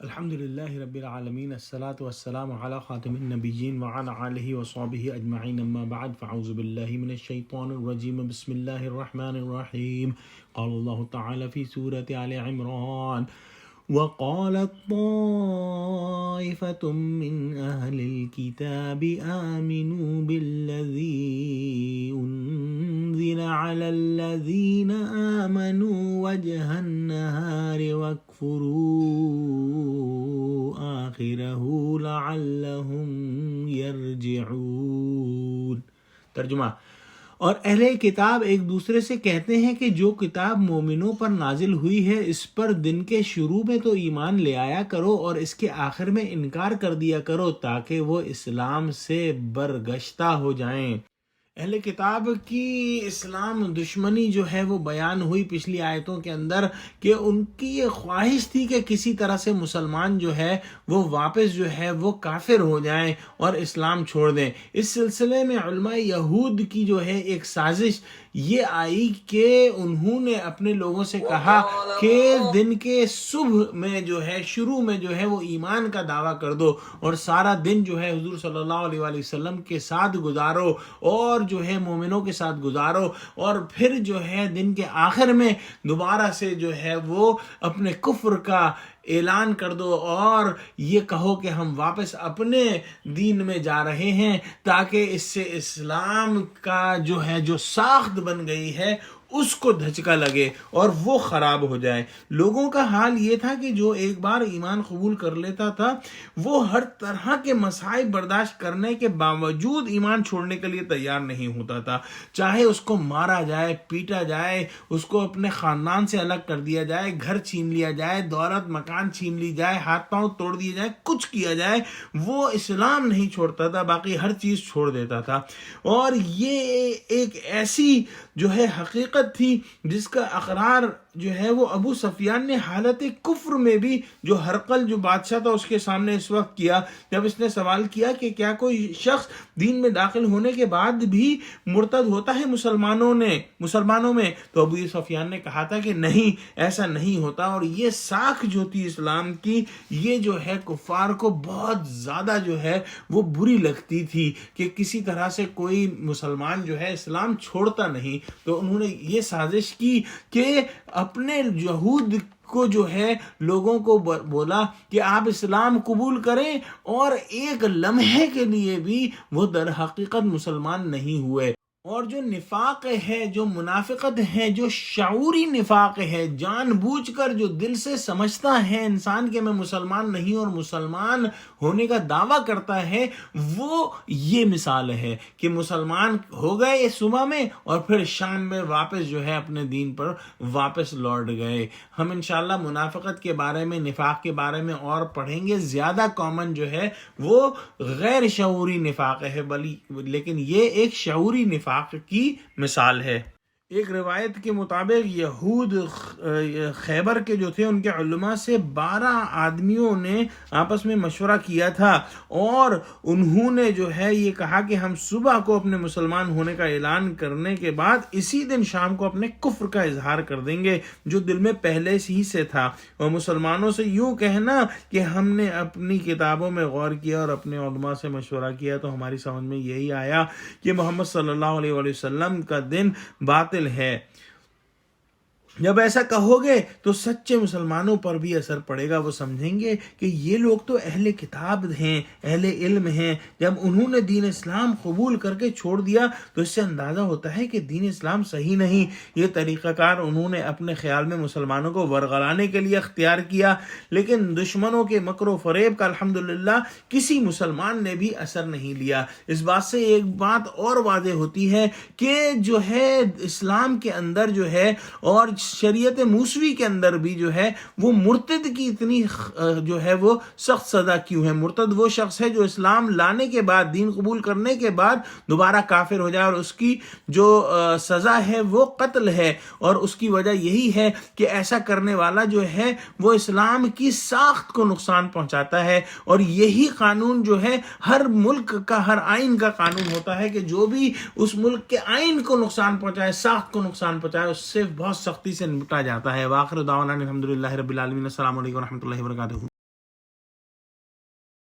الحمد لله رب العالمين الصلاة والسلام على خاتم النبيين وعلى آله وصحبه أجمعين أما بعد فأعوذ بالله من الشيطان الرجيم بسم الله الرحمن الرحيم قال الله تعالى في سورة آل عمران وقالت طائفة من أهل الكتاب آمنوا بالذي أنزل على الذين آمنوا وجه النهار واكفروا آخره لعلهم يرجعون۔ ترجمہ: اور اہل کتاب ایک دوسرے سے کہتے ہیں کہ جو کتاب مومنوں پر نازل ہوئی ہے اس پر دن کے شروع میں تو ایمان لے آیا کرو اور اس کے آخر میں انکار کر دیا کرو تاکہ وہ اسلام سے برگشتہ ہو جائیں۔ اہل کتاب کی اسلام دشمنی جو ہے وہ بیان ہوئی پچھلی آیتوں کے اندر کہ ان کی یہ خواہش تھی کہ کسی طرح سے مسلمان جو ہے وہ واپس جو ہے وہ کافر ہو جائیں اور اسلام چھوڑ دیں۔ اس سلسلے میں علماء یہود کی جو ہے ایک سازش یہ آئی کہ انہوں نے اپنے لوگوں سے کہا کہ دن کے صبح میں جو ہے شروع میں جو ہے وہ ایمان کا دعویٰ کر دو اور سارا دن جو ہے حضور صلی اللہ علیہ وآلہ وسلم کے ساتھ گزارو اور جو ہے مومنوں کے ساتھ گزارو اور پھر جو ہے دن کے آخر میں دوبارہ سے جو ہے وہ اپنے کفر کا اعلان کر دو اور یہ کہو کہ ہم واپس اپنے دین میں جا رہے ہیں تاکہ اس سے اسلام کا جو ہے جو ساخت بن گئی ہے اس کو دھچکا لگے اور وہ خراب ہو جائے۔ لوگوں کا حال یہ تھا کہ جو ایک بار ایمان قبول کر لیتا تھا وہ ہر طرح کے مصائب برداشت کرنے کے باوجود ایمان چھوڑنے کے لیے تیار نہیں ہوتا تھا، چاہے اس کو مارا جائے، پیٹا جائے، اس کو اپنے خاندان سے الگ کر دیا جائے، گھر چھین لیا جائے، دولت مکان چھین لی جائے، ہاتھ پاؤں توڑ دیے جائے، کچھ کیا جائے، وہ اسلام نہیں چھوڑتا تھا، باقی ہر چیز چھوڑ دیتا تھا۔ اور یہ ایک ایسی جو ہے حقیقت تھی جس کا اقرار جو ہے وہ ابو سفیان نے حالت کفر میں بھی جو ہرقل جو بادشاہ تھا اس کے سامنے اس وقت کیا جب اس نے سوال کیا کہ کیا کوئی شخص دین میں داخل ہونے کے بعد بھی مرتد ہوتا ہے مسلمانوں میں؟ تو ابو سفیان نے کہا تھا کہ نہیں، ایسا نہیں ہوتا۔ اور یہ ساکھ جو تھی اسلام کی یہ جو ہے کفار کو بہت زیادہ جو ہے وہ بری لگتی تھی کہ کسی طرح سے کوئی مسلمان جو ہے اسلام چھوڑتا نہیں۔ تو انہوں نے یہ سازش کی کہ اپنے یہود کو جو ہے لوگوں کو بولا کہ آپ اسلام قبول کریں، اور ایک لمحے کے لیے بھی وہ در حقیقت مسلمان نہیں ہوئے۔ اور جو نفاق ہے، جو منافقت ہے، جو شعوری نفاق ہے، جان بوجھ کر جو دل سے سمجھتا ہے انسان کہ میں مسلمان نہیں اور مسلمان ہونے کا دعویٰ کرتا ہے، وہ یہ مثال ہے کہ مسلمان ہو گئے صبح میں اور پھر شام میں واپس جو ہے اپنے دین پر واپس لوٹ گئے۔ ہم انشاءاللہ منافقت کے بارے میں، نفاق کے بارے میں اور پڑھیں گے۔ زیادہ کامن جو ہے وہ غیر شعوری نفاق ہے، لیکن یہ ایک شعوری نفاق کی مثال ہے۔ ایک روایت کے مطابق یہود خیبر کے جو تھے ان کے علماء سے 12 آدمیوں نے آپس میں مشورہ کیا تھا اور انہوں نے جو ہے یہ کہا کہ ہم صبح کو اپنے مسلمان ہونے کا اعلان کرنے کے بعد اسی دن شام کو اپنے کفر کا اظہار کر دیں گے جو دل میں پہلے ہی سے تھا، اور مسلمانوں سے یوں کہنا کہ ہم نے اپنی کتابوں میں غور کیا اور اپنے علماء سے مشورہ کیا تو ہماری سمجھ میں یہی آیا کہ محمد صلی اللہ علیہ وآلہ وسلم کا دن باطل ہے۔ جب ایسا کہو گے تو سچے مسلمانوں پر بھی اثر پڑے گا، وہ سمجھیں گے کہ یہ لوگ تو اہل کتاب ہیں، اہل علم ہیں، جب انہوں نے دین اسلام قبول کر کے چھوڑ دیا تو اس سے اندازہ ہوتا ہے کہ دین اسلام صحیح نہیں۔ یہ طریقہ کار انہوں نے اپنے خیال میں مسلمانوں کو ورغلانے کے لیے اختیار کیا، لیکن دشمنوں کے مکر و فریب کا الحمدللہ کسی مسلمان نے بھی اثر نہیں لیا۔ اس بات سے ایک بات اور واضح ہوتی ہے کہ جو ہے اسلام کے اندر جو ہے اور شریعت موسوی کے اندر بھی جو ہے وہ مرتد کی اتنی جو ہے وہ سخت سزا کیوں ہے۔ مرتد وہ شخص ہے جو اسلام لانے کے بعد، دین قبول کرنے کے بعد دوبارہ کافر ہو جائے، اور اس کی جو سزا ہے وہ قتل ہے، اور اس کی وجہ یہی ہے کہ ایسا کرنے والا جو ہے وہ اسلام کی ساخت کو نقصان پہنچاتا ہے۔ اور یہی قانون جو ہے ہر ملک کا، ہر آئین کا قانون ہوتا ہے کہ جو بھی اس ملک کے آئین کو نقصان پہنچائے، ساخت کو نقصان پہنچائے، اس سے بہت سختی سے نمٹا جاتا ہے۔ وآخر دعوانا الحمدللہ رب العالمین۔ السلام علیکم ورحمۃ اللہ وبرکاتہ۔